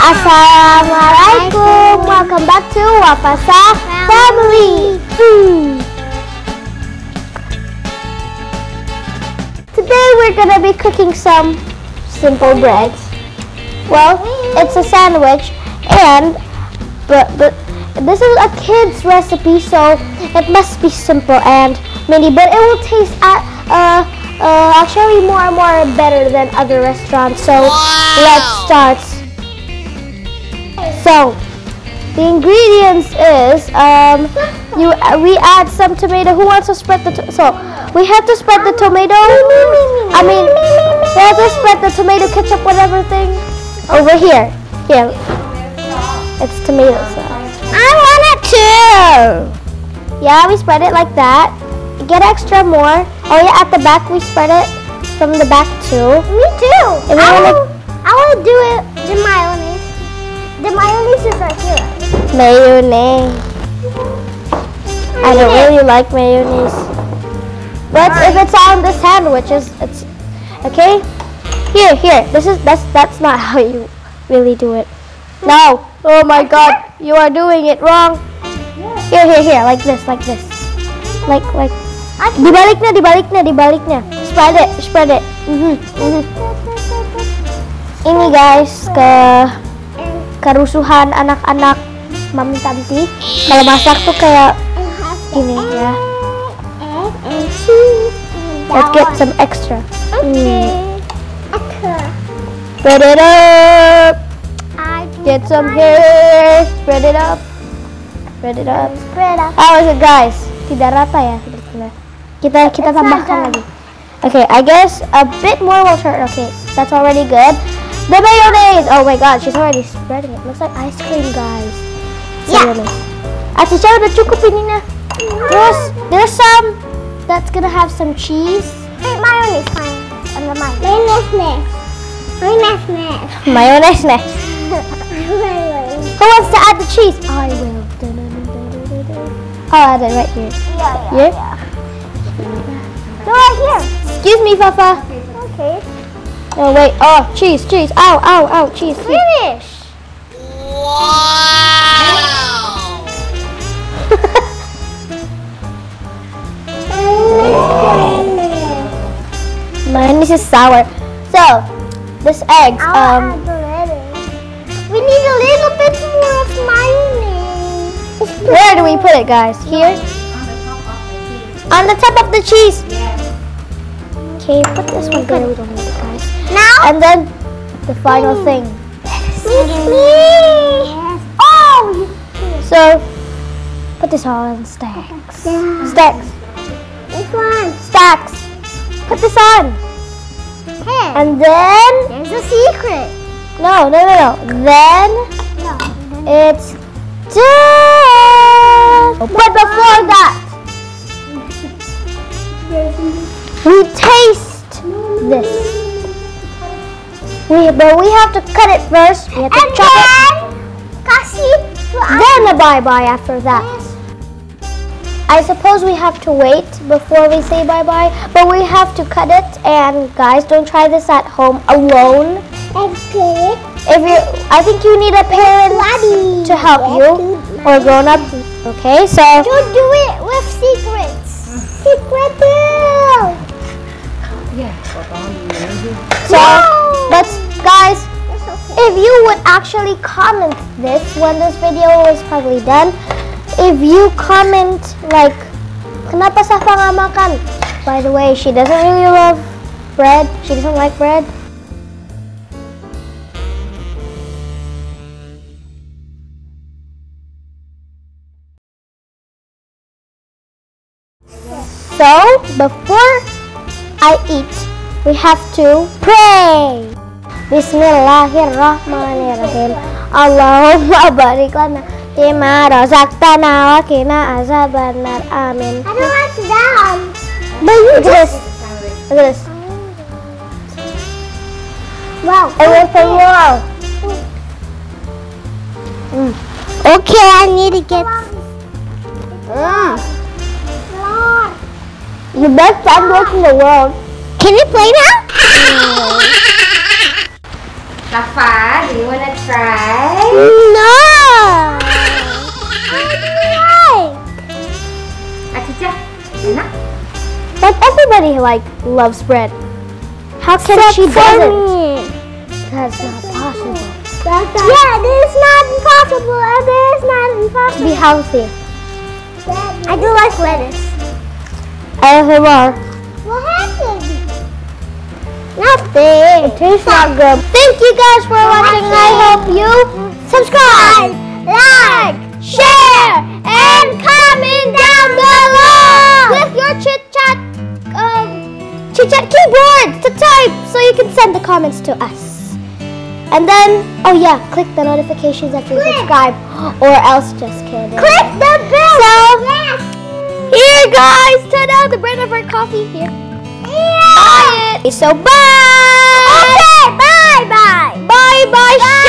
Assalamualaikum. Welcome back to Wafasa Family. Today we're gonna be cooking some simple breads. Well, it's a sandwich, and but this is a kid's recipe, so it must be simple and mini. But it will taste actually more better than other restaurants. So let's start. So the ingredients is we add some tomato. Who wants to spread the so we have to spread the tomato. I mean, we have to spread the tomato ketchup whatever thing over here. Here, it's tomato sauce. I want it too. Yeah, we spread it like that. Get extra more. Oh yeah, at the back we spread it from the back too. Me too. I will do it the mayonnaise. The mayonnaise is right here. Mayonnaise. I don't really like mayonnaise. But if it's on the sandwiches, it's okay. Here. That's not how you really do it. No. Oh my God, you are doing it wrong. Here. Like this. Like. Dibaliknya. Spread it. Ini guys kerusuhan anak-anak Mami Tanti. Kalau masak tuh kayak gini ya. Let's get some extra. Spread it up. Get some here. Spread it up. How is it, guys? Tidak rata ya. Kita tambahkan lagi. Okay, I guess a bit more will turn. Okay, that's already good. The mayonnaise! Oh my God, she's already spreading it. Looks like ice cream, guys. Yeah. Acica udah cukup ini nah. Terus, there's some that's gonna have some cheese. Mayonnaise. Who wants to add the cheese? I will. I'll add it right here. Yeah. No, right here. Excuse me, Fafa. Okay. No, wait. Oh, cheese. Ow, cheese. Finish. Wow. Mine is sour. So, this egg. We need a little bit more of mayonnaise. Where do we put it, guys? Here? On the top of the cheese. Okay, put this one there. We don't need it, guys. Now? And then the final thing. Oh! So, put this all in stacks. Stacks. This one. Stacks. Put this on. Hey. And then... There's a secret. No. Then it's done. But before that, we taste this. But we have to cut it first. We have to chop it. Then a bye-bye after that. I suppose we have to wait before we say bye-bye, but we have to cut it. And guys, don't try this at home alone. Okay. I think you need a parent to help you or grown up. Okay, so you do it with secrets. Secret. Yeah. So let's, guys. If you would actually comment this when this video is probably done. If you comment like, kenapa Safa nggak makan? By the way, she doesn't really love bread. She doesn't like bread. So, before I eat, we have to pray. Bismillahirrahmanirrahim. Allahumma barik lana fima razaqtana wa qina azabannar. Amin. I don't like that. But you look at this. Wow. It went for more. Okay, I need to get the best sandwich in the world. Can you play now? Wafa, do you want to try? No! Acica, enak? But everybody loves bread. How can she doesn't? Me. That's not possible. Yeah, it is not impossible. It is not impossible. To be healthy. I do like lettuce. ASMR. What happened? Nothing. It tastes not good. Thank you guys for watching. I hope you subscribe, like, share, and comment down below with your chit-chat keyboard to type so you can send the comments to us. And then, oh yeah, click the notifications after you subscribe, or else just kidding. Click the bell. So, yes. Here guys, ta-da, the brand of our coffee here. Yeah. Buy it. So bye. Okay, bye. Bye.